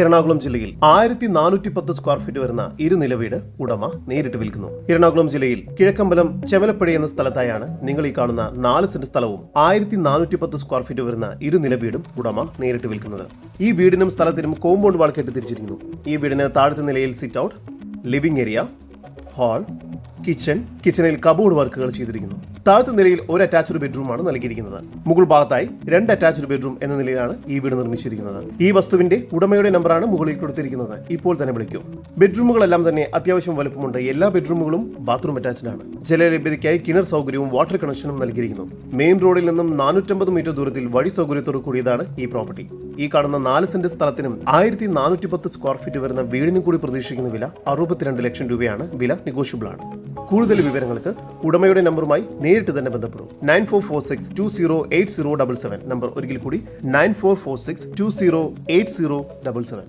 എറണാകുളം ജില്ലയിൽ 1410 square feet വരുന്ന ഇരുനില വീട് ഉടമ നേരിട്ട് വിൽക്കുന്നു. എറണാകുളം ജില്ലയിൽ കിഴക്കമ്പലം ചെമലപ്പടി എന്ന സ്ഥലത്തായാണ് നിങ്ങൾ ഈ കാണുന്ന 4 സെന്റ് സ്ഥലവും 1410 സ്ക്വയർ ഫീറ്റ് വരുന്ന ഇരുനില വീടും ഉടമ നേരിട്ട് വിൽക്കുന്നത്. ഈ വീടിനും സ്ഥലത്തിനും കോമ്പൗണ്ട് വാൾ കെട്ടി തിരിച്ചിരിക്കുന്നു. ഈ വീടിന് താഴത്തെ നിലയിൽ sit out, living area, hall, കിച്ചണിൽ കബോർഡ് വർക്കുകൾ ചെയ്തിരിക്കുന്നു. താഴത്തെ നിലയിൽ ഒരു അറ്റാച്ച്ഡ് ബെഡ്റൂമാണ് നൽകിയിരിക്കുന്നത്. മുകൾ ഭാഗത്തായി 2 അറ്റാച്ച്ഡ് ബെഡ്റൂം എന്ന നിലയിലാണ് ഈ വീട് നിർമ്മിച്ചിരിക്കുന്നത്. ഈ വസ്തുവിന്റെ ഉടമയുടെ നമ്പറാണ് മുകളിൽ കൊടുത്തിരിക്കുന്നത്. ഇപ്പോൾ തന്നെ വിളിക്കൂ. ബെഡ്റൂമുകളെല്ലാം തന്നെ അത്യാവശ്യം വലുപ്പമുണ്ട്. എല്ലാ ബെഡ്റൂമുകളും ബാത്റൂം അറ്റാച്ച്ഡ് ആണ്. ജലലഭ്യതയ്ക്കായി കിണർ സൗകര്യവും വാട്ടർ കണക്ഷനും നൽകിയിരിക്കുന്നു. മെയിൻ റോഡിൽ നിന്നും 450 മീറ്റർ ദൂരത്തിൽ വഴി സൗകര്യത്തോടു കൂടിയതാണ് ഈ പ്രോപ്പർട്ടി. ഈ കാണുന്ന 4 സെന്റ് സ്ഥലത്തിനും 1410 സ്ക്വയർ ഫീറ്റ് വരുന്ന വീടിനും കൂടി പ്രതീക്ഷിക്കുന്ന വില 62 ലക്ഷം രൂപയാണ്. വില നെഗോഷ്യബിൾ ആണ്. കൂടുതൽ വിവരങ്ങൾക്ക് ഉടമയുടെ നമ്പറുമായി നേരിട്ട് തന്നെ ബന്ധപ്പെടും. 9446208077 നമ്പർ ഒരിക്കൽ കൂടി 9446208077.